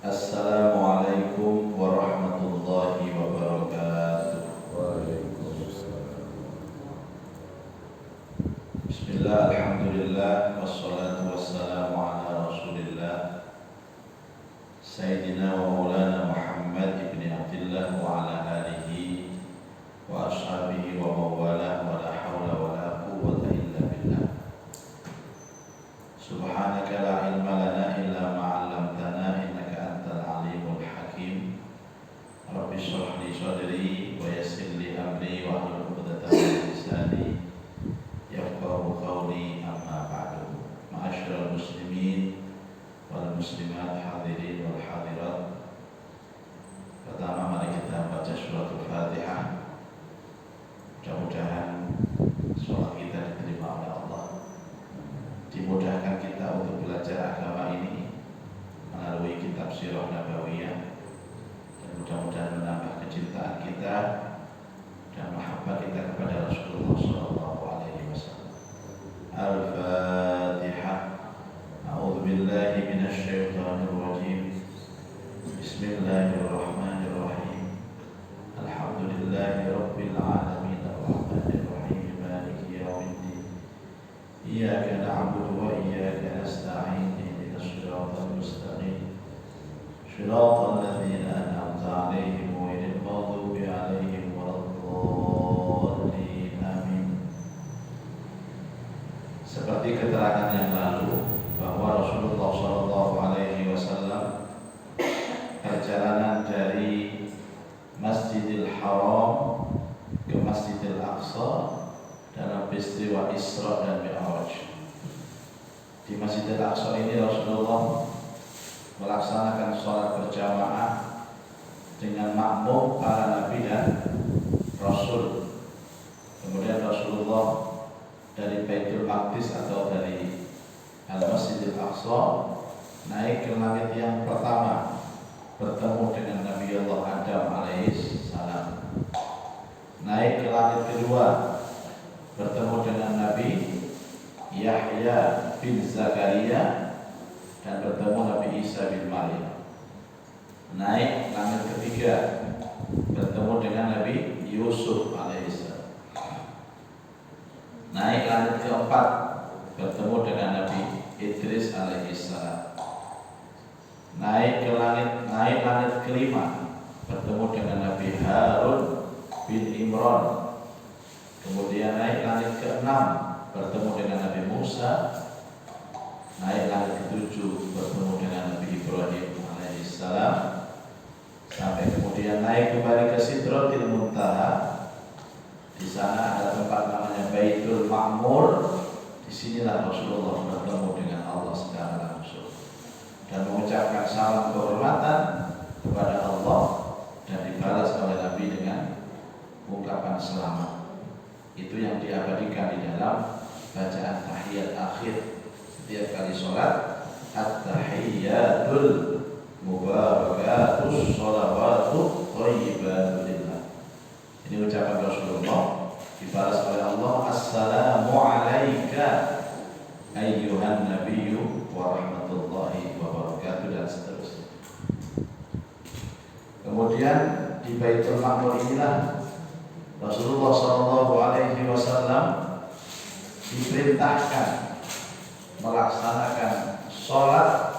Assalamualaikum warahmatullahi wabarakatuh. Waalaikumsalam. Bismillah, alhamdulillah, wassalatu wassalamu ala rasulillah Sayyidina wa maulana Muhammad ibn Abdillah wa ala alihi wa ashabihi wa mawalah wa la hawla wa la quwwata illa billah. Subhanaka la ilma lana illa ma'allamtana innaka antal alimul hakim. Rabbi shrah li sadri wa yassir li amri wa hlul 'uqdatam min lisani yafqahu qawli, amma ba'du. Ma'asyiral muslimin wal muslimat, hadirin wal hadirat. Pertama mari kita baca suratul Fatihah. Mudah-mudahan sholat kita diterima oleh Allah, dimudahkan kita untuk belajar agama ini melalui kitab Sirah Nabawiyah, dan mudah-mudahan menambah kecintaan kita dan mahabbah kita kepada Rasulullah SAW. Al-Fatihah. A'udzu billahi minasyaitonir rajim. Bismillahirrahmanirrahim. Alhamdulillahi rabbil alamin, arrahmanir rahim, maliki yaumiddin. Iyyaka na'budu wa iyyaka nasta'in. Ihdinas siratal mustaqim. Shiratal ladzina an'amta 'alaihim ghairil maghdubi 'alaihim waladdallin. Amin. Seperti keterangan yang lalu bahwa Rasulullah SAW perjalanan dari Masjidil Haram ke Masjidil Aqsa dalam peristiwa Isra dan Mi'raj. Di Masjidil Aqsa ini Rasulullah melaksanakan sholat berjamaah dengan makmum para nabi dan rasul. Kemudian Rasulullah dari Baitul Maqdis atau dari Al-Masjidil Aqsa naik ke langit yang pertama, bertemu dengan Nabi Allah Adam alaihissalam. Naik ke langit kedua, bertemu dengan Nabi Yahya bin Zakaria dan bertemu Nabi Isa bin Maryam. Naik langit ketiga, bertemu dengan Nabi Yusuf alaihissalam. Naik langit keempat, bertemu dengan Nabi Idris alaihissalam. Naik langit kelima, bertemu dengan Nabi Harun bin Imran. Kemudian naik langit keenam, bertemu dengan Nabi Musa. Naik langit ketujuh, bertemu dengan Nabi Ibrahim alaihissalam. Sampai kemudian naik kembali ke Sidratil Muntaha. Di sana ada tempat namanya Baitul Ma'mur. Disinilah Rasulullah bertemu dengan Allah secara langsung dan mengucapkan salam kehormatan kepada Allah, dan dibalas oleh Nabi dengan ungkapan selamat. Itu yang diabadikan di dalam bacaan tahiyat akhir setiap kali sholat. At-tahiyyatul mubarakatus sholawatu thayyibatu lillah. Ini ucapan Rasulullah, dibalas oleh Allah, assalamu alaika ayyuhan nabiyyu wa rahmatullahi wa barakatuh, dan seterusnya. Kemudian di Baitul Ma'mur inilah Rasulullah SAW diperintahkan melaksanakan sholat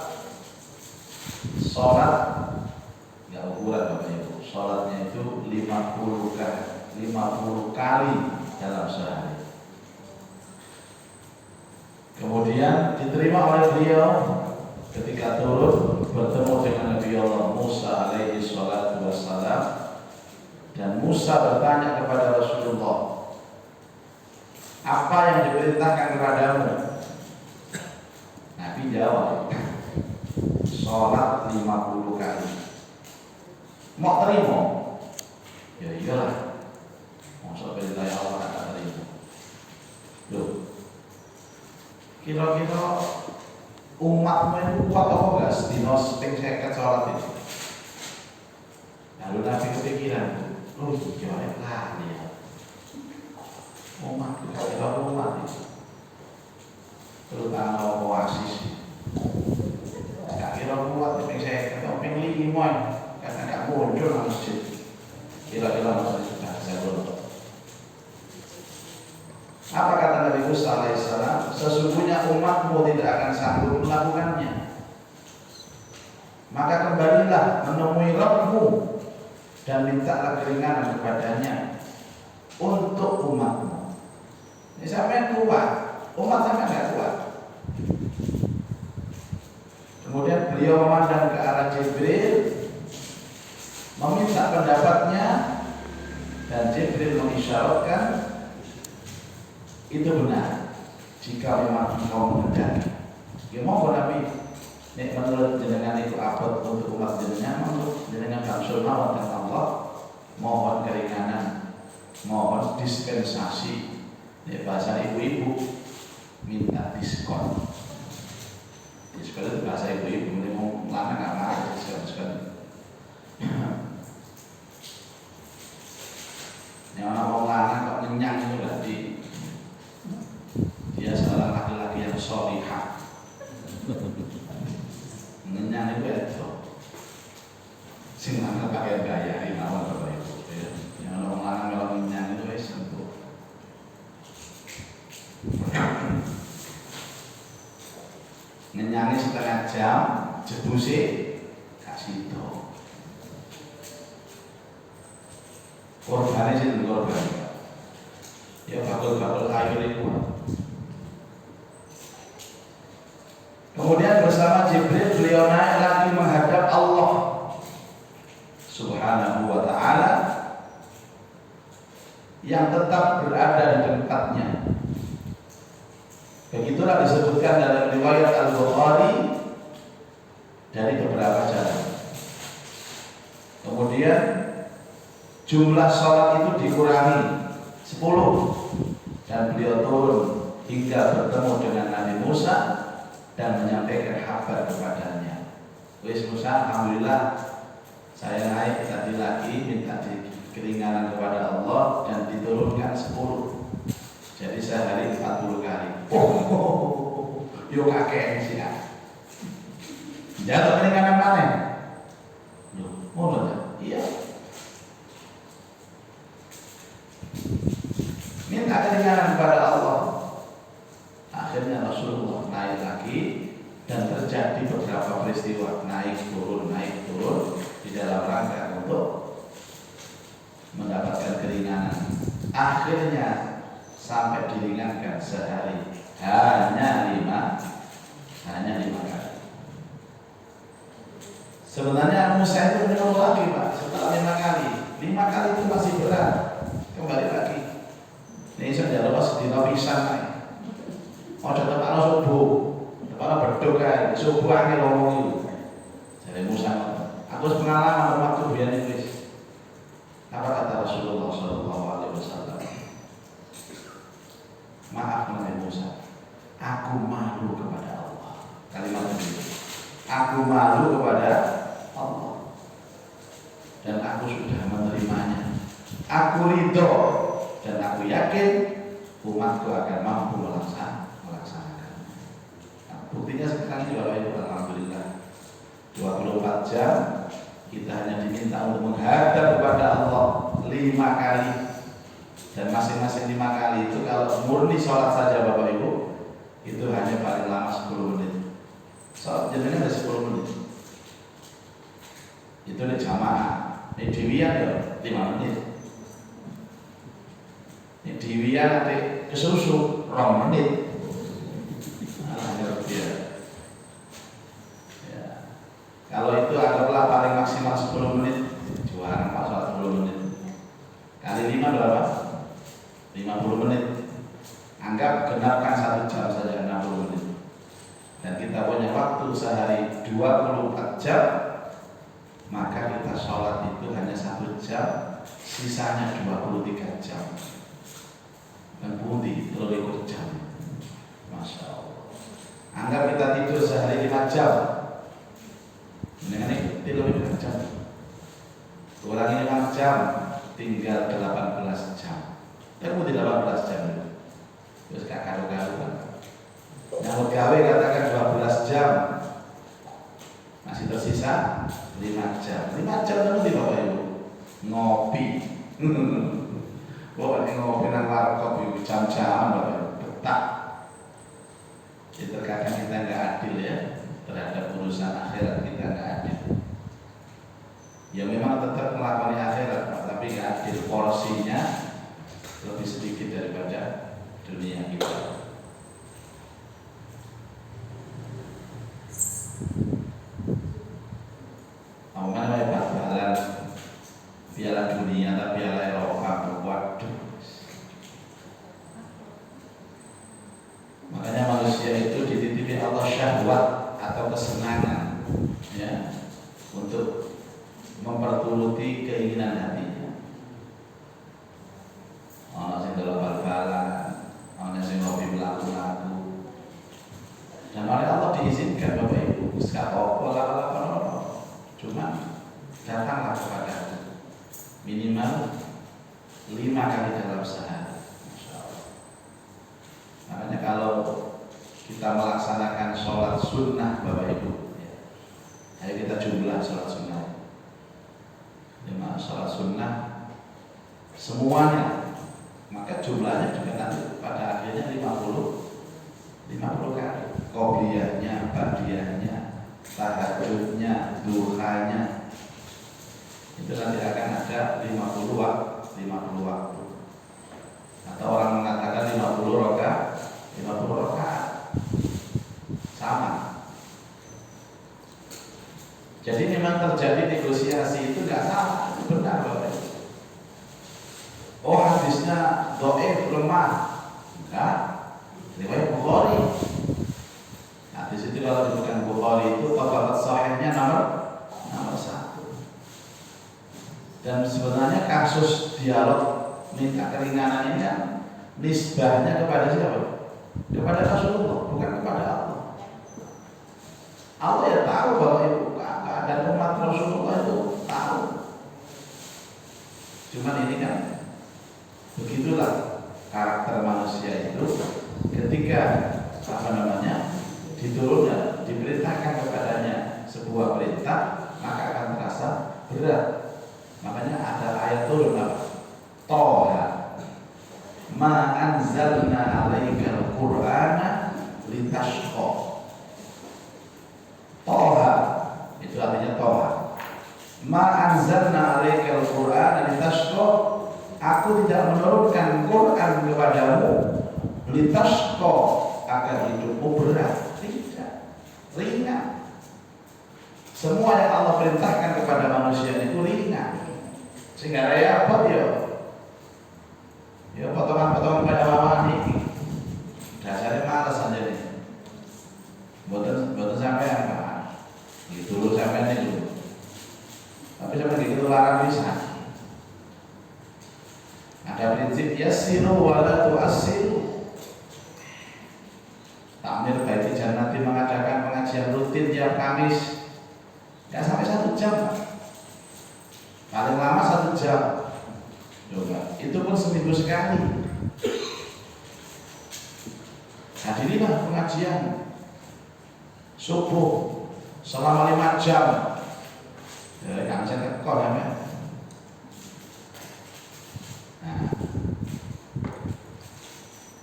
nggak ukuran Bapak Ibu. Sholatnya itu 50 kali dalam sehari. Kemudian diterima oleh beliau ketika turun bertemu dengan Nabi Allah Musa alaihi salatu wassalam. Dan Musa bertanya kepada Rasulullah, apa yang diperintahkan kepadamu? Nabi jawab, sholat 50 kali. Mau terima? Ya iyalah, masa perintah Allah kata terima. Loh, kira-kira umatmu itu kuat apa enggak sedina ping 50 sholat itu? Lalu Nabi kepikiran, oh iya lah ya, umat itu terutama oasis. Gak kira kuat ping 50 ping moy karena gak muncul nang masjid. Kira-kira masjid sudah saya. Apa kata Nabi Musa alaihissalam? Sesungguhnya umatmu tidak akan sanggup melakukannya. Maka kembalilah menemui Rabbmu dan mintalah keringanan kepadanya untuk umatmu. Ini sampai kuat, umat sampai nggak kuat. Kemudian beliau memandang ke arah Jibril, meminta pendapatnya, dan Jibril mengisyaratkan itu benar jika memang engkau menghendaki. Ya mau Nabi, nek menurut jenengan itu abot untuk umat jenengan, menurut jenengan kamsul mawon dan Allah mohon keringanan, mohon dispensasi. Nek bahasa ibu-ibu minta diskon. Diskon itu bahasa ibu-ibu, ini mau lama nggak marah diskon. Yang orang lama kok ngenyang itu berarti dia seorang laki-laki yang sholihah. Ngenyang itu sing lanang pakai gaya ini awal Bapak Ibu. Yang orang lanang kalau ngenyang itu sentuh. Ngenyangnya setengah jam, jebuse kasih itu. Korbannya sih korban. Ya bakul-bakul kayu itu. Kemudian bersama Jibril beliau naik lagi menghadap Allah Subhanahu wa ta'ala yang tetap berada di tempatnya. Begitulah disebutkan dalam riwayat Al-Bukhari dari beberapa jalan. Kemudian jumlah sholat itu dikurangi 10 dan beliau turun hingga bertemu dengan Nabi Musa dan menyampaikan kabar kepadanya. Wis Musa, alhamdulillah saya naik tadi lagi minta keringanan kepada Allah dan diturunkan 10. Jadi sehari 40 kali. Yo kakek sih ya. Jatuh keringanan mana? Mulai. Iya. Minta keringanan kepada Allah. Akhirnya Rasulullah naik lagi dan terjadi beberapa peristiwa naik turun di dalam rangka untuk mendapatkan keringanan. Akhirnya sampai diringankan sehari hanya 5 kali. Sebenarnya Musa itu minum lagi Pak setelah 5 kali. 5 kali itu masih berat. Kembali lagi. Ini saya lupa sedina pisan naik. Mau tetap ana subuh, kepala beduk kae, subuh angel ngomong itu. Jadi Musa, aku pengalaman waktu biyen iki. Apa kata Rasulullah sallallahu alaihi wasallam? Maaf Nabi Musa, aku malu kepada Allah. Kalimat ini. Aku malu kepada Allah. Dan aku sudah menerimanya. Aku ridho dan aku yakin umatku akan mampu melaksanakan. Buktinya sekarang juga Bapak Ibu, alhamdulillah 24 jam kita hanya diminta untuk menghadap kepada Allah 5 kali. Dan masing-masing 5 kali itu kalau murni sholat saja Bapak Ibu itu hanya paling lama 10 menit. Sholat jadinya ada 10 menit. Itu di jamaah. Ini diwian ya 5 menit. Ini diwian nanti kesusu 2 menit. Kalau itu anggaplah paling maksimal 10 menit, juara pasal 10 menit. Kali 5 berapa? 50 menit. Anggap genapkan 1 jam saja 60 menit. Dan kita punya waktu sehari 24 jam, maka kita sholat itu hanya 1 jam, sisanya 23 jam. Dan putih 3 jam. Masya Allah. Anggap kita tidur sehari 5 jam. Ini lebih jam. Kurangi 5 jam, tinggal 18 jam. Kamu di 18 jam itu. Terus gak karu-karu kan. Nyamuk gawe katakan 12 jam. Masih tersisa 5 jam. 5 jam nanti Bapak Ibu ngopi. Pokoknya ngopi nang warkop jam-jam Bapak Ibu betah. Jadi terkadang kita nggak adil ya terhadap urusan akhirat, kita nggak adil. Ya memang tetap melakukan akhirat Pak, tapi nggak adil, porsinya lebih sedikit daripada dunia kita. Mana bal-balan Piala Dunia atau Piala Eropa, waduh. Makanya manusia itu dititipi Allah syahwat atau kesenangan ya, untuk memperturuti keinginan hatinya. Ono sing delok bal-balan, ono sing hobi lagu-lagu. Dan oleh Allah diizinkan Bapak Ibu, gak apa-apa lakukan. Cuma datanglah kepada minimal 5 kali dalam sehari. Masya Allah. Makanya kalau kita melaksanakan sholat sunnah Bapak Ibu ya, ayo kita jumlah sholat sunnah. 5 sholat sunnah semuanya, maka jumlahnya juga nanti pada akhirnya 50 kali. Qobliyahnya, ba'diyahnya, tahajudnya, duhanya, itu nanti akan ada 50 waktu. Atau orang mengatakan 50 rakaat sama. Jadi memang terjadi negosiasi itu nggak salah, itu benar Bapak. Oh hadisnya dhaif, lemah, enggak. Riwayat Bukhari. Hadis itu kalau disebutkan Bukhari itu tabaqat sahihnya nomor 1. Dan sebenarnya kasus dialog minta keringanan ini kan nisbahnya kepada siapa? Kepada Rasulullah, bukan kepada Allah. Allah ya tahu bahwa itu dan umat Rasulullah itu tahu. Cuman ini kan begitulah karakter manusia itu, ketika diturunkan, diperintahkan kepadanya sebuah perintah, maka akan terasa berat. Makanya ada ayat turun apa? Toha ma anzalna alaikal qur'ana litashqa. Toha itu artinya Toha. Ma anzalna alaikal qur'ana litashqa. Aku tidak menurunkan Quran kepadamu litashqa agar hidupmu berat. Tidak, ringan. Semua yang Allah perintahkan kepada manusia itu ringan, sehingga repot ya potongan-potongan pada mama ini dasarnya malas aja nih. Boten sampai apa gitu dulu sampai ini dulu, tapi sampai gitu larang bisa. Ada prinsip yassiru wala tu'assiru. Takmir Baiti Jannati mengadakan pengajian rutin tiap Kamis, ya sampai 1 jam, paling lama 1 jam. Coba, itu pun seminggu sekali. Hadirilah pengajian subuh selama 5 jam. Ya, kan saya tekor ya. Nah,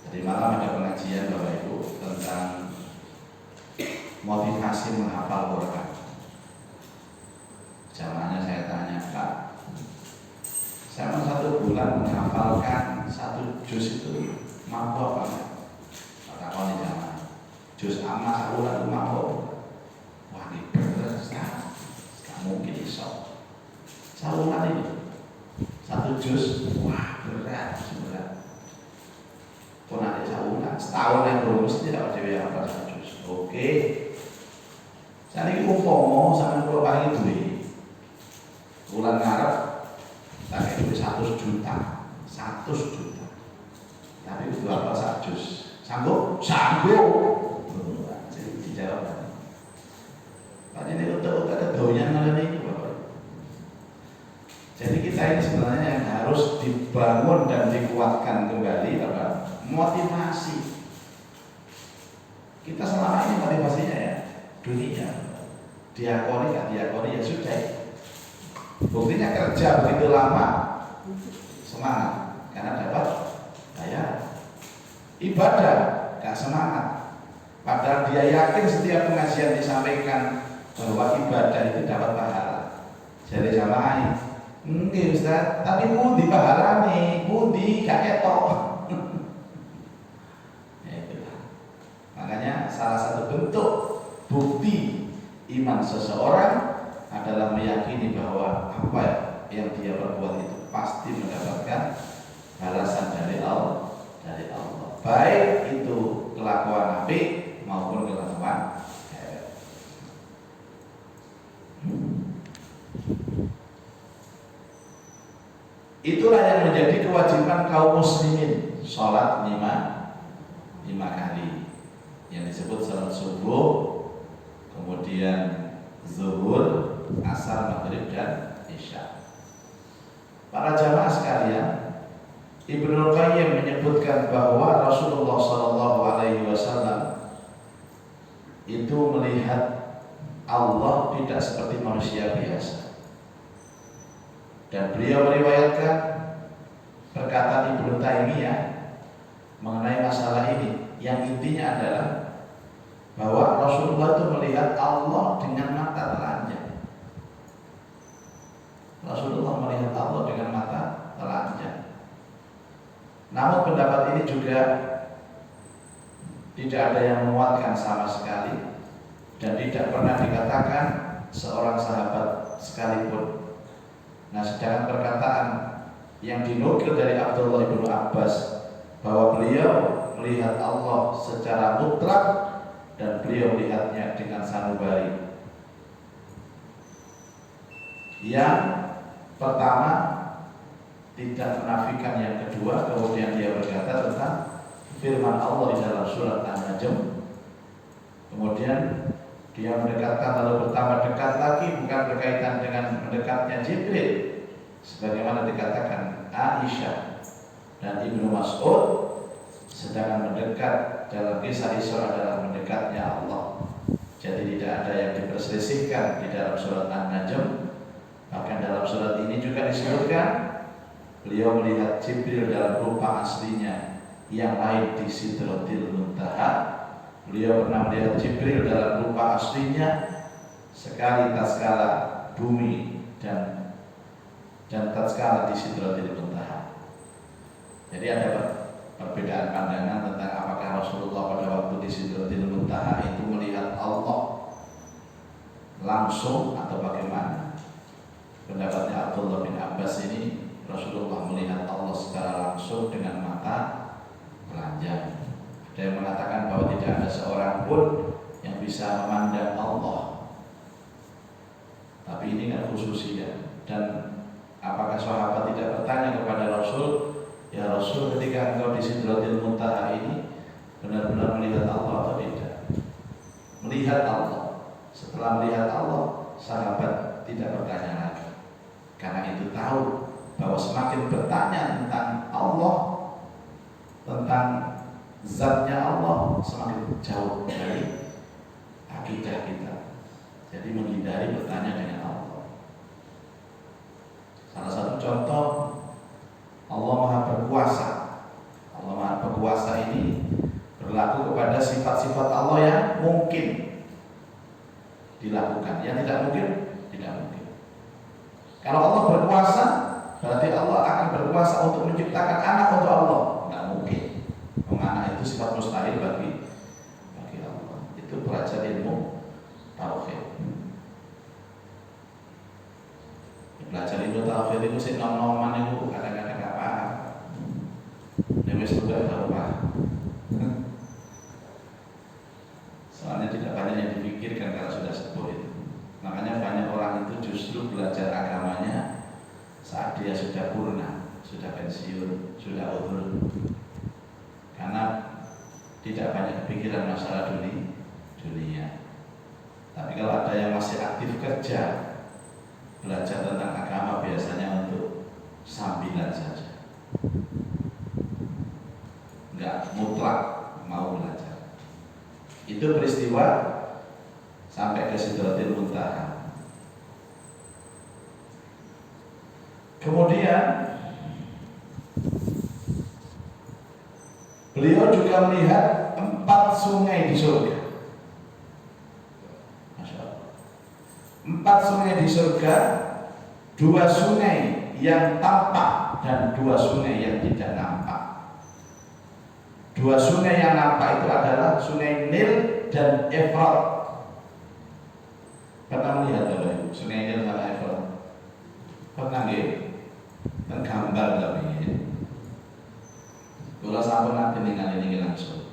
tadi malam ada pengajian Bapak Ibu tentang motivasi menghafal Quran. Jamaahnya saya tanya, Pak, saya mau 1 bulan menghafalkan 1 juz itu mampu apa enggak? Kata kau nih jamaah, juz amma 1 bulan itu mampu? Wah ini bener sekali, gak mungkin iso. 1 bulan ini 1 juz, wah berat. Kau nanti 1 bulan, setahun yang belum mesti tidak wajib apa 1 juz. Oke, saya ini umpomo sampai kalau pagi duit bulan Maret pakai duit 100 juta, tapi itu apa 1 juz? Sanggup? Jadi dijawab. Pak ini utak-utak kedoyan malam ini Bapak. Jadi kita ini sebenarnya yang harus dibangun dan dikuatkan kembali apa? Motivasi. Kita selama ini motivasinya ya dunia. diakoni gak diakoni ya sudah. Buktinya kerja begitu lama semangat karena dapat bayar. Ibadah gak semangat, padahal dia yakin setiap pengajian disampaikan bahwa ibadah itu dapat pahala. Jadi jamaah, enggak Ustaz, tapi budi pahala nih, budi gak ketok. Ya itulah. Makanya salah satu bentuk bukti iman seseorang adalah meyakini bahwa apa yang dia perbuat itu pasti mendapatkan balasan dari Allah, baik itu kelakuan apik maupun kelakuan elek. Itulah yang menjadi kewajiban kaum muslimin, sholat lima kali yang disebut salat subuh, kemudian zuhur, asar, maghrib, dan isya. Para jamaah sekalian, Ibnu Qayyim menyebutkan bahwa Rasulullah SAW itu melihat Allah tidak seperti manusia biasa. Dan beliau meriwayatkan perkataan Ibnu Taimiyah mengenai masalah ini, yang intinya adalah bahwa Rasulullah itu melihat Allah dengan mata telanjang. Rasulullah melihat Allah dengan mata telanjang. Namun pendapat ini juga tidak ada yang menguatkan sama sekali, dan tidak pernah dikatakan seorang sahabat sekalipun. Nah, sedangkan perkataan yang dinukil dari Abdullah bin Abbas bahwa beliau melihat Allah secara mutlak dan beliau melihatnya dengan sanubari. Yang pertama tidak menafikan yang kedua, kemudian dia berkata tentang firman Allah di dalam surat An-Najm. Kemudian dia mendekatkan lalu bertambah dekat lagi, bukan berkaitan dengan mendekatnya Jibril, sebagaimana dikatakan Aisyah dan Ibnu Mas'ud, sedangkan mendekat dalam kisah Isra adalah mendekatnya Allah. Jadi tidak ada yang diperselisihkan di dalam surat An-Najm. Bahkan dalam surat ini juga disebutkan beliau melihat Jibril dalam rupa aslinya yang lain di Sidratil Muntaha. Beliau pernah melihat Jibril dalam rupa aslinya sekali tatkala bumi dan tatkala di Sidratil Muntaha. Jadi ada perbedaan pandangan tentang apakah Rasulullah pada waktu di Sidratil Muntaha itu melihat Allah langsung atau bagaimana. Pendapatnya Abdullah bin Abbas ini, Rasulullah melihat Allah secara langsung dengan mata telanjang. Ada yang mengatakan bahwa tidak ada seorang pun yang bisa memandang Allah. Tapi ini kan khususnya. Dan apakah sahabat tidak bertanya kepada Rasul, ya Rasul, ketika engkau di Sidratil Muntaha ini benar-benar melihat Allah atau tidak? Melihat Allah. Setelah melihat Allah, sahabat tidak bertanya lagi. Karena itu tahu bahwa semakin bertanya tentang Allah, tentang zatnya Allah, semakin jauh dari akidah kita. Jadi menghindari bertanya dengan Allah. Salah satu contoh, Allah Maha Berkuasa. Allah Maha Berkuasa ini berlaku kepada sifat-sifat Allah yang mungkin dilakukan, yang tidak mungkin tidak mungkin. Kalau Allah berkuasa, berarti Allah akan berkuasa untuk menciptakan anak untuk Allah. Tidak mungkin. Anak itu sifat mustahil bagi Allah. Itu belajar ilmu tauhid. Belajar ilmu tauhid itu sih nom-noman itu kadang-kadang nggak paham. Dia sudah tahu paham. Soalnya tidak banyak yang dipikirkan kalau sudah sepuh itu. Makanya banyak orang itu justru belajar agamanya saat dia sudah purna, sudah pensiun, sudah uzur. Karena tidak banyak kepikiran masalah dunia. Tapi kalau ada yang masih aktif kerja, belajar tentang agama biasanya untuk sambilan saja, nggak mutlak mau belajar. Itu peristiwa sampai ke Sidratil Muntaha. Kemudian beliau juga melihat 4 sungai di surga. Masya Allah. 4 sungai di surga, 2 sungai yang tampak dan 2 sungai yang tidak nampak. 2 sungai yang nampak itu adalah Sungai Nil dan Efrat. Pernah melihat Bapak Ibu Sungai Nil sama Efrat? Pernah nggih? Dan gambar tapi kalau sampun nanti ningali ini langsung.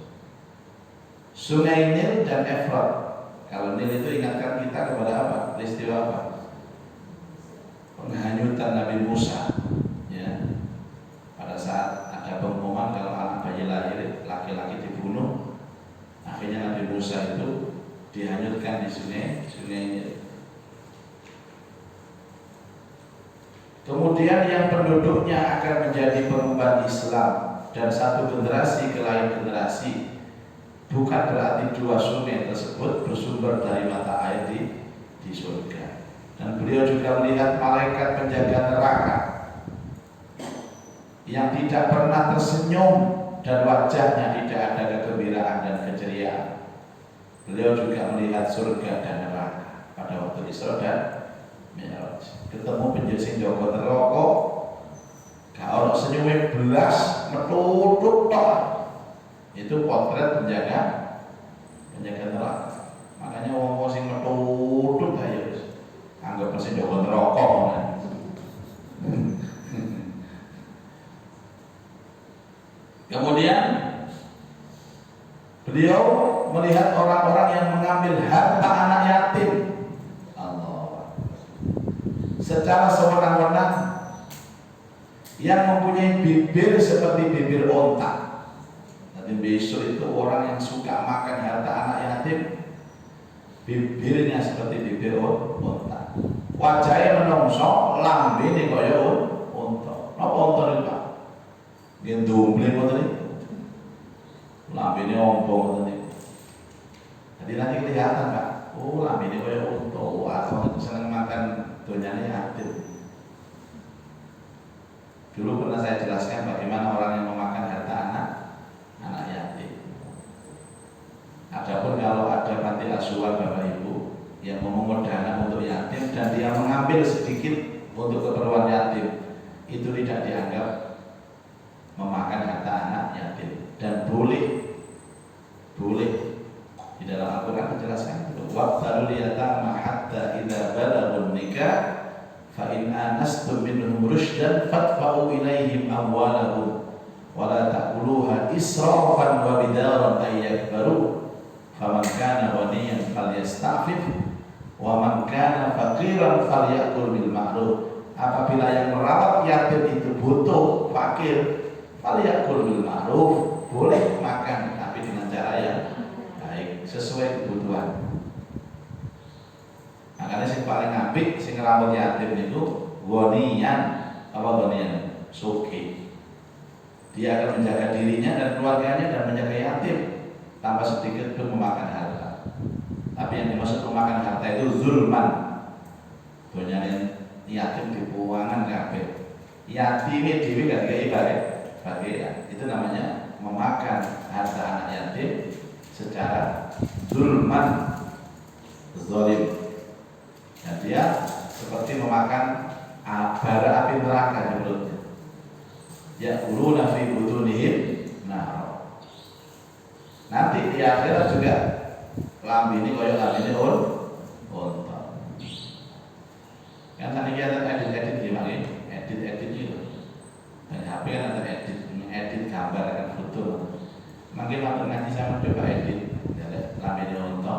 Sungai Nil dan Efrat. Kalau Nil itu ingatkan kita kepada apa? Peristiwa apa? Penghanyutan Nabi Musa. Ya. Pada saat ada pengumuman kalau anak bayi lahir laki-laki dibunuh, akhirnya Nabi Musa itu dihanyutkan di sungai Nil. Kemudian yang penduduknya akan menjadi pengemban Islam dan satu generasi ke lain generasi, bukan berarti 2 sungai tersebut bersumber dari mata air di surga. Dan beliau juga melihat malaikat penjaga neraka yang tidak pernah tersenyum dan wajahnya tidak ada kegembiraan dan keceriaan. Beliau juga melihat surga dan neraka pada waktu Isra dan Mi'raj. Ketemu penjelasan Joko neraka, gak ono senyume belas, metutut tok. Itu potret penjaga neraka. Makanya wong sing metutut ayo wis anggap persen Joko neraka. Kemudian beliau melihat orang-orang yang mengambil harta anak yatim. Allah. Secara sewenang-wenang, yang mempunyai bibir seperti bibir onta. Nanti besok itu orang yang suka makan harta anak yatim, bibirnya seperti bibir onta. Wajahnya menongso, lambene kaya onta. Apa onta itu Pak? Gendumble ngoten iki. Lambene ompong ngoten iki. Jadi nanti kelihatan Pak. Oh, lambene kaya unta. Atau seneng makan donyane yatim. Dulu pernah saya jelaskan bagaimana orang yang memakan harta anak yatim. Adapun kalau ada panti asuhan Bapak Ibu yang memungut dana untuk yatim dan dia mengambil sedikit untuk keperluan yatim, itu tidak dianggap memakan harta anak yatim dan boleh di dalam Al-Quran dijelaskan wabtalul yatama hatta idza balagun nikah fa in anastum minhum rusydan fadfa'u ilaihim amwalahum wa la ta'kuluha israfan wa bidaran ay yakbaru faman kana ghaniyan falyasta'fif wa man kana faqiran falyakul bil ma'ruf. Apabila yang merawat yatim itu butuh, fakir, falyakul bil ma'ruf, boleh makan tapi dengan cara yang baik sesuai kebutuhan. Makanya yang paling apik sing ngrawat yatim itu ghaniyan, apa ghaniyan? Sugih. Dia akan menjaga dirinya dan keluarganya dan menjaga yatim tanpa sedikit pun memakan harta. Tapi yang dimaksud memakan harta itu zulman. Donyane yatim dibuangan kabeh. Yatime dhewe gak dikai bagian. Itu namanya memakan harta anak yatim secara zulman, zalim. Dan dia seperti memakan bara api neraka di mulutnya. Ya'kuluna fi butunihim nar. Nanti di akhirat juga lambene kaya lambene unta. Kan saniki ada edit gimana ini? Edit itu. Dan HP kan ada edit gambar kan foto. Mungkin waktu ngaji sama coba edit lambene unta.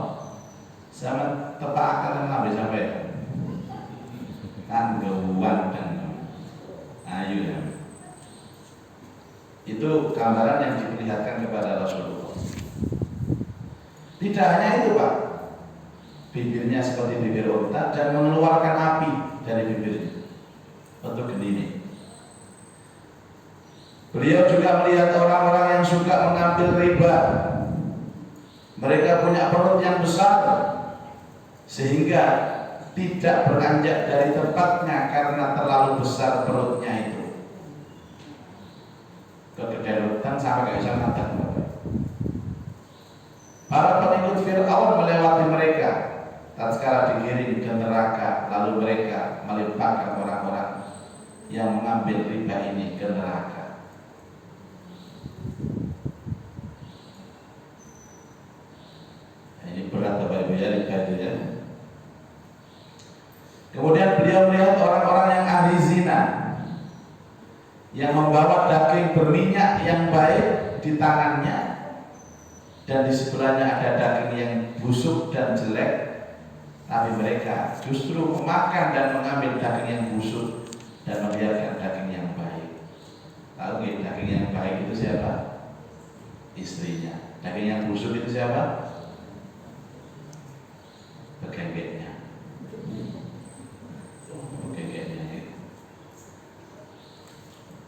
Sama tepakan lambe sampai tangguan dan ayu ya. Itu gambaran yang diperlihatkan kepada Rasulullah. Tidak hanya itu Pak, bibirnya seperti bibir unta dan mengeluarkan api dari bibirnya untuk genini. Beliau juga melihat orang-orang yang suka mengambil riba. Mereka punya perut yang besar, sehingga tidak beranjak dari tempatnya karena terlalu besar perutnya itu. Kegedean sampai gak bisa makan. Para pengikut Fir'aun melewati mereka, tatkala digiring ke neraka, lalu mereka melimpahkan orang-orang yang mengambil riba ini ke neraka. Ini berat Bapak Ibu ya, riba itu ya. Kemudian beliau melihat orang-orang yang ahli zina, yang membawa daging berminyak yang baik di tangannya, dan di sebelahnya ada daging yang busuk dan jelek, tapi mereka justru memakan dan mengambil daging yang busuk dan membiarkan daging yang baik. Tahu nggak daging yang baik itu siapa? Istrinya. Daging yang busuk itu siapa? Begenggetnya.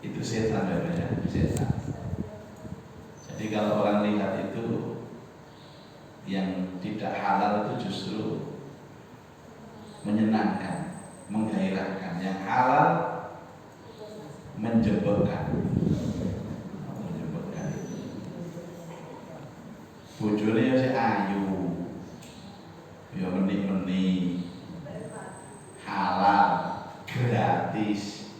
Itu setan namanya, setan. Jadi kalau orang lihat itu yang tidak halal itu justru menyenangkan, menggairahkan. Yang halal menjebakkan. Bojone ya si ayu, ya meni-meni, halal, gratis.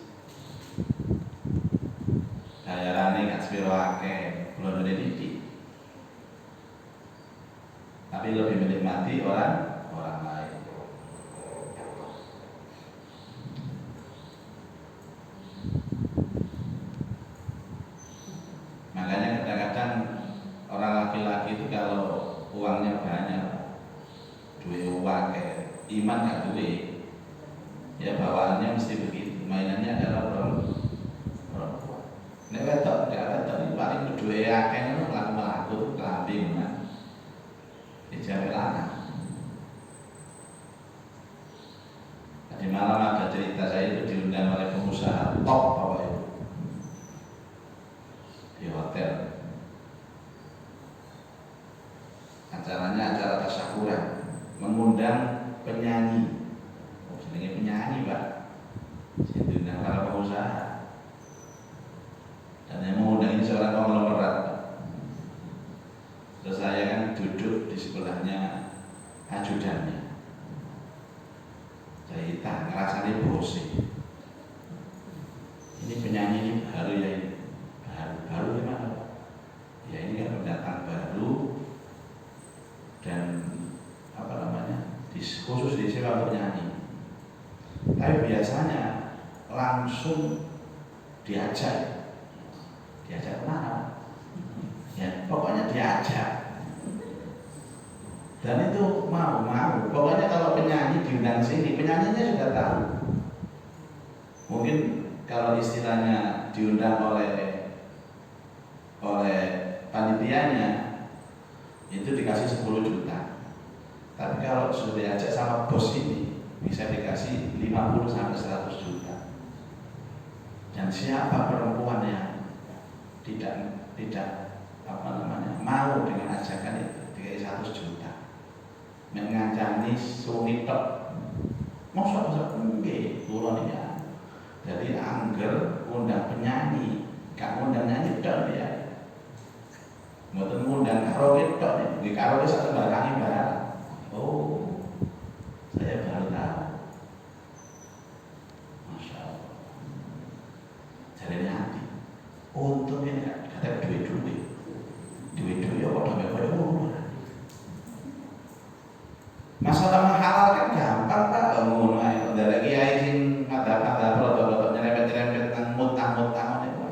Bayarane gak sepiro akeh, belum ada didik. Tapi lebih menikmati orang lain. Makanya kadang-kadang orang laki-laki itu kalau uangnya banyak, duit uang kayak iman gak duit, ya bawaannya mesti begitu. Mainannya adalah perempuan. Nek wedok, ini paling duit akeh ngono mlaku-mlaku kelambi menan. Dijamin lanang. Tadi malam ada cerita saya itu diundang oleh pengusaha top Bapak Ibu di hotel. Acaranya acara tasyakuran, mengundang penyanyi. Oh, senengnya penyanyi Pak. Saya diundang para pengusaha. Dan yang mengundang ini seorang konglomerat. Terus saya kan duduk di sebelahnya ajudannya. Jahitan, ngerasanya bosi. Ini penyanyi ini baru ya ini. Baru gimana Pak? Ya ini kan pendatang baru dan khusus disewa untuk nyanyi. Tapi biasanya langsung diajak kemana? Ya pokoknya diajak. Dan itu mau. Pokoknya kalau penyanyi diundang sini, penyanyinya sudah tahu. Mungkin kalau istilahnya diundang oleh panitianya itu dikasih 10 juta. Tapi kalau sudah diajak sama bos ini bisa dikasih 50 sampai 100 juta. Dan siapa perempuan yang tidak mau dengan ajakan itu dikasih 100 juta. Mengancani suami tok. Masa enggak turun ya. Jadi angger undang penyanyi, gak undang nyanyi tok ya. Mboten ngundang karaoke tok nih. Di karaoke sak barangi barang. Oh. Saya baru tahu. Masya Allah. Jarene hati. Untung ini kata duit ya kok sampai koyo ngono. Masalah menghalalkan gampang Pak, ngono ae. Ndara kiai sing madhab-madhab rada-rada nyerempet-nyerempet nang mutang-mutang niku.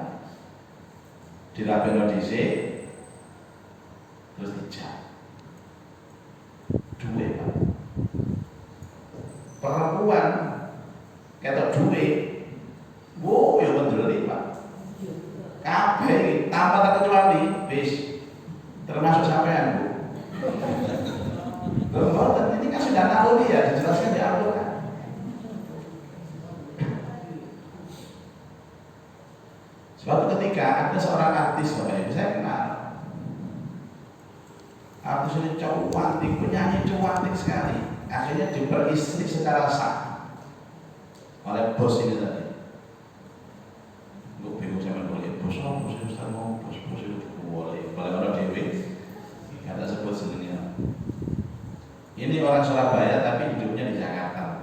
Dirapelno dhisik terus dijak. Duit Pak. Perempuan ketok duit. Wo, ya bener Pak. Kabeh iki tanpa terkecuali wis termasuk sampean Bu. Betul, ini kan sudah tahu dia, dijelaskan di Al-Quran. Suatu ketika ada seorang artis Bapak Ibu, saya kenal. Artis ini cantik, penyanyi cantik sekali. akhirnya diperistri secara sah oleh bos ini tadi. Gue bingung sama boleh bos Ustaz mau bos itu boleh orang dewi kata sebut sebenarnya. Ini orang Surabaya tapi hidupnya di Jakarta.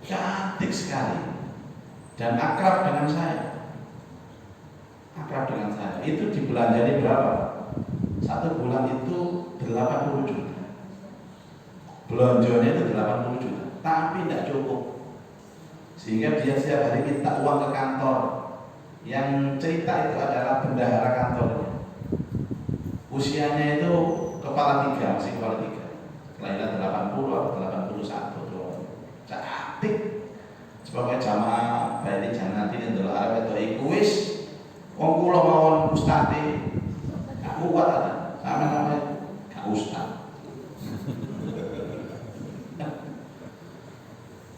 Cantik sekali dan akrab dengan saya. Itu dibelanjani berapa? Satu bulan itu 80 juta. Belanjanya itu 80 juta, tapi tidak cukup. Sehingga dia setiap hari minta uang ke kantor. Yang cerita itu adalah bendahara kantornya. Usianya itu kepala 3, masih kepala 3. Kelahiran 80 atau 81 tuh. Cantik. Sebagai jamaah bayi jangan nanti ndelok arep itu ikuis. Wong kula mawon ustadz gak kuat ada. Sama namanya gak ustadz.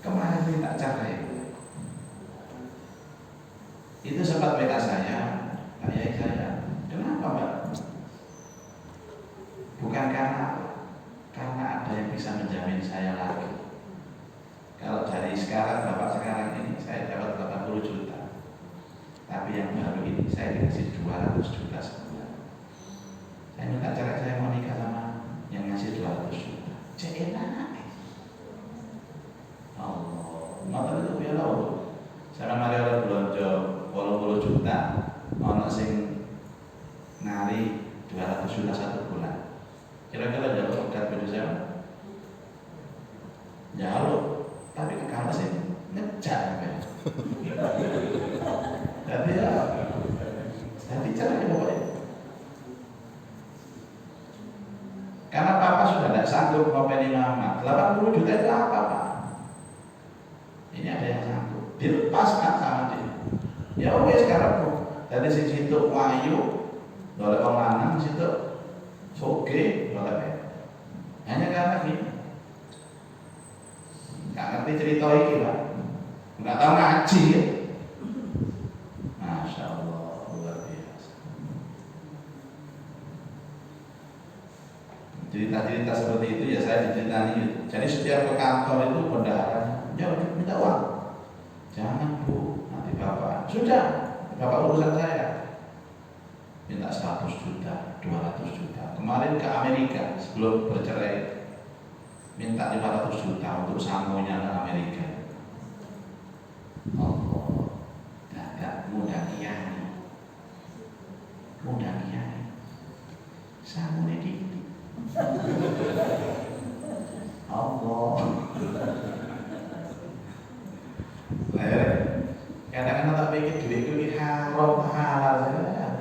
Kemarin minta cerai. Itu sempat WA saya, ayah saya, kenapa Mbak? Bukan karena ada yang bisa menjamin saya lagi. Kalau dari sekarang, Bapak sekarang ini saya dapat 80 juta. Tapi yang baru ini saya dikasih 200 juta sebulan. Saya minta cerai, saya mau nikah sama yang ngasih 200 juta. Cek enak. Allah, nonton itu biar lo. Saya mari oleh belanja 80 juta, ono sing nari 200 juta satu bulan. Kira-kira jalur obat beda saya? Jalur, tapi ke kamar sih ngejak kan. Tapi ya, saya bicara pokoknya. Karena papa sudah tidak sanggup ngopeni mama. 80 juta itu apa Pak? Ini ada yang sanggup. Dilepaskan sama dia. Ya wes sekarang dari situ wayu, oleh orang lanang situ soge, oleh hanya karena gini. Nggak ngerti cerita ini Pak. Nggak tahu ngaji ya. Masya Allah, luar biasa. Cerita-cerita seperti itu ya saya diceritani. Jadi setiap ke kantor itu bendaharanya, ya minta uang. Jangan Bu, nanti Bapak. Sudah, Bapak urusan saya. Minta 100 juta, 200 juta. Kemarin ke Amerika sebelum bercerai, minta 500 juta untuk sangonya ke Amerika. Allah, gak mudah kiai. Mudah kiai. Sangonya dikit. Allah. Kadang-kadang tak pikir duit itu haram halal saja.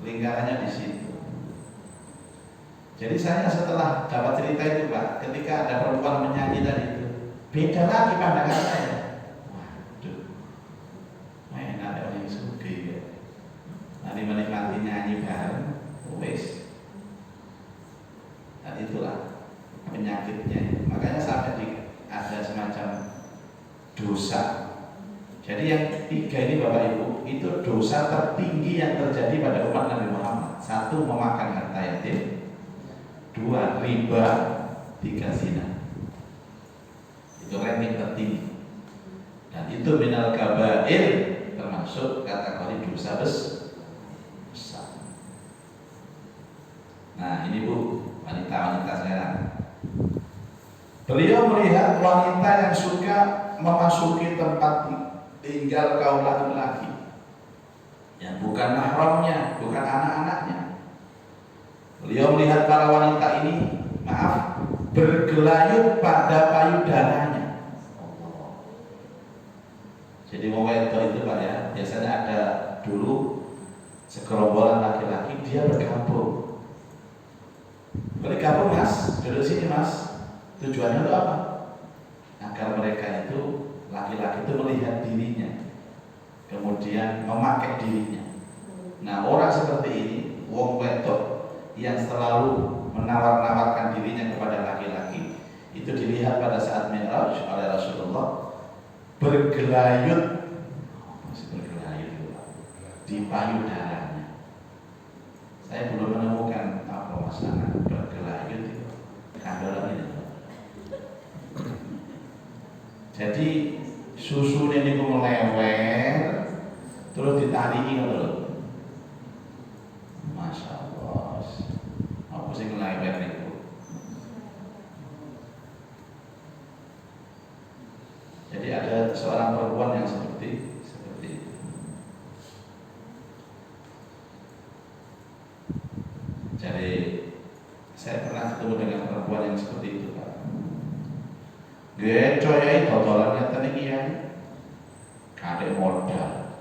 Lingkarannya di situ. Jadi saya setelah dapat cerita itu Pak, ketika ada perempuan menyanyi tadi itu, beda lagi pandangan saya. Waduh, enak ada orang yang suka ya. Nanti menikmati nyanyi bareng, wes. Dan itulah penyakitnya. Makanya sampai ada semacam dosa. Jadi yang 3 ini Bapak Ibu, itu dosa tertinggi yang terjadi pada umat Nabi Muhammad. 1, memakan harta yatim. 2, riba. 3, zina. Itu ranking tertinggi. Dan itu minal kabair, termasuk kategori dosa besar. Nah ini Bu, wanita-wanita sekarang. Beliau melihat wanita yang suka memasuki tempat tinggal kaum laki-laki yang bukan mahramnya, bukan anak-anaknya. Beliau melihat para wanita ini, bergelayut pada payudaranya. Jadi mau itu Pak ya, biasanya ada dulu segerombolan laki-laki dia bergabung. Bergabung Mas, duduk sini Mas. Tujuannya itu apa? Agar mereka itu laki-laki itu melihat dirinya, kemudian memakai dirinya. Nah orang seperti ini, wong wedok yang selalu menawar-nawarkan dirinya kepada laki-laki, itu dilihat pada saat Mi'raj oleh Rasulullah bergelayut, masih bergelayut di payudaranya. Saya belum menemukan sangat bergerak gitu kandolan ini. Jadi susu ini melewer terus ditariki ngono lho. Masya Allah. Apa sih melewer itu? Jadi ada seorang perempuan yang seperti itu. Jadi saya pernah ketemu dengan perempuan yang seperti itu, Pak. Dia coyai dodolannya tadi kiai, kadek modal,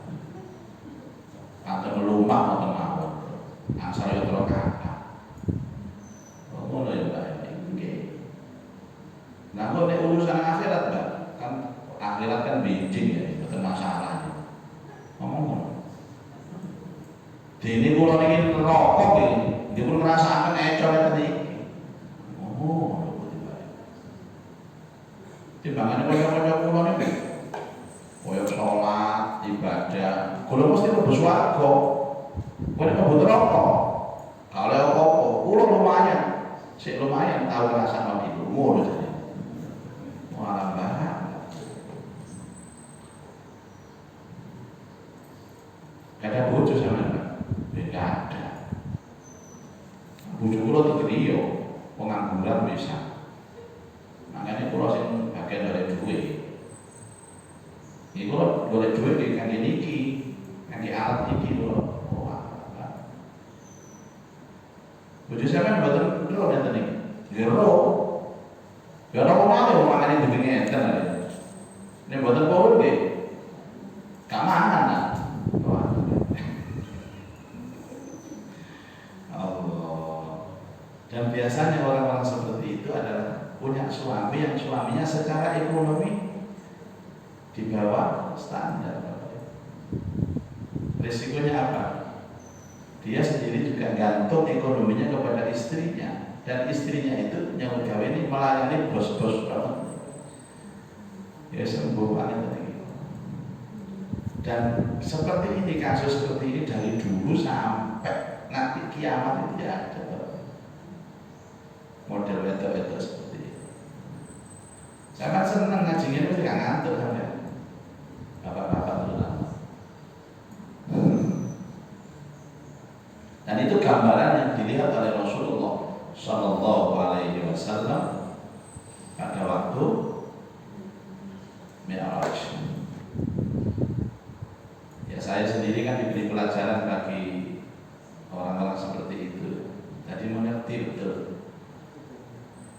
atau melumah atau mawon, asal yo terus kata. Ngono ya Pak, nggih. Nah, kok nek urusan akhirat, Pak, kan akhirat kan bijing ya, betul masalah. Ngomong. Dene kula niki rokok iki, dipun ngrasakaken ecol tadi. Oh, timbangannya kaya-kaya kula niku. Kaya salat, ibadah, kula mesti mlebu swarga. Kowe nek mlebu neraka. Kalau apa-apa, kula lumayan. Sik lumayan tahu rasane itu. Ngono jane. Wah, banget. Kada bojo sampean. Beda ada. Bojo kula digriya, pengangguran bisa. Makanya kula sing bagian dari duit. Ini kula golek duit iki kangge niki, kangge alat iki kula. Bojo sampean mboten ro nenten iki. Nggih ro. Ya ora male mangane dene enten ae. Nek mboten purun nggih. Gak mangan ta. Allah. Dan biasanya orang-orang seperti itu adalah punya suami yang suaminya secara ekonomi di bawah standar. Risikonya apa? Dia sendiri juga gantung ekonominya kepada istrinya, dan istrinya itu yang gawe ini melayani bos-bos banget. Ya sembuh banget tadi. Dan seperti ini, kasus seperti ini dari dulu sampai nanti kiamat itu ya ada model itu seperti itu. Saya kan senang ngajinya itu gak ngantuk sampai bapak-bapak terutama. Dan itu gambaran yang dilihat oleh Rasulullah Shallallahu Alaihi Wasallam pada waktu Mi'raj. Ya saya sendiri kan diberi pelajaran bagi orang-orang seperti itu. Jadi mengerti betul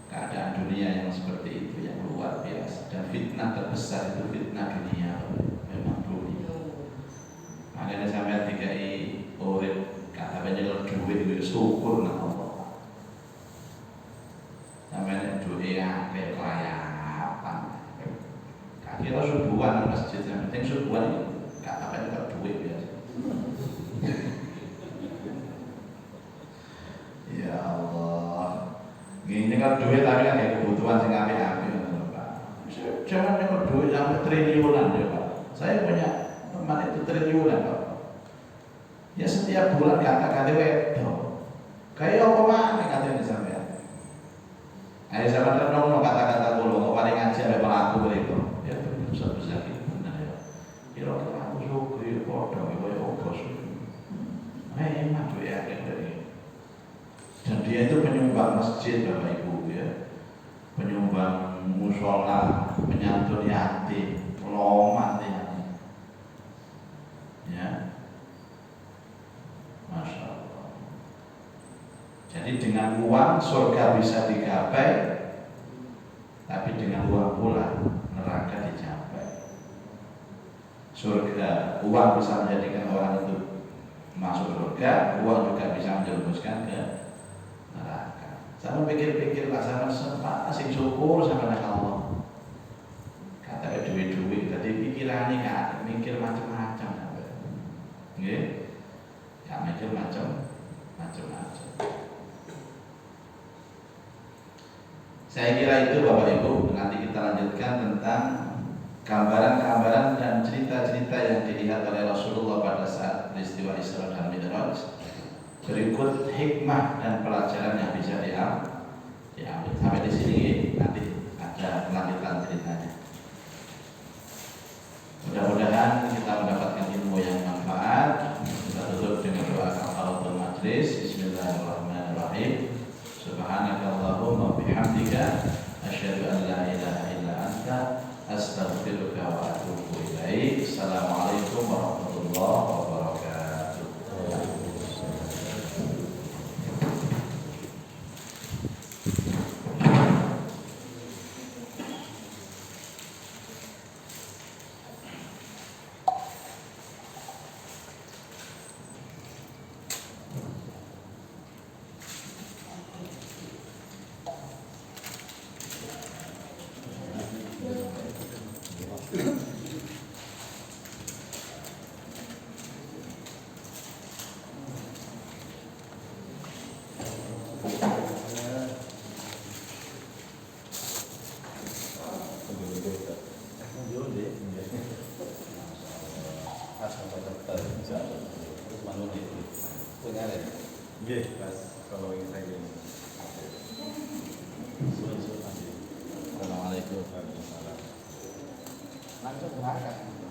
keadaan dunia yang seperti itu, yang luar biasa. Dan fitnah terbesar itu fitnah dunia, memang dunia. Makanya sampai dikai urip kata banyak duit itu syukur nang Allah. Sampai duit akeh kelayapan. Kira subuhan nang masjid, yang penting subuhan itu kata banyak duit biasa. Ya Allah. Ini kan duit tapi kan ya kebutuhan sing apik-apik ngono Pak. Jangan nek duit sampai triliunan ya Pak. Saya punya teman itu triliunan Pak. Ya setiap bulan kata-kata wedo. Kayak apa maneh katanya sampean. Ayo sampean renung kata-kata kula kok paling ngaji ambek pelaku mriko. Ya besar-besar iki bener ya. Kira-kira aku suka padha kaya apa sih. Emang duit akeh dari. Dan dia itu penyumbang masjid Bapak Ibu ya, penyumbang musola, penyantun yatim, loman ya, Masya Allah. Jadi dengan uang surga bisa digapai, tapi dengan uang pula neraka dicapai. Surga, uang bisa menjadikan orang itu masuk surga, uang juga bisa menjerumuskan ke neraka. Sama pikir-pikir lah, sama sempat asing syukur sama Allah. Kata duit-duit, tadi pikirannya gak mikir macam-macam. Nggih, gak mikir macam-macam. Saya kira itu Bapak Ibu. Nanti kita lanjutkan tentang gambaran-gambaran dan cerita-cerita yang dilihat oleh Rasulullah pada saat peristiwa Isra dan Mi'raj. Berikut hikmah dan pelajaran yang tertulis. Bismillahirrahmanirrahim. Subhanakallahumma bihamdika asyhadu an la ilaha illa anta astaghfiruka wa atubu ilaik. Assalamualaikum warahmatullahi wabarakatuh. Assalamualaikum. Langsung berangkat.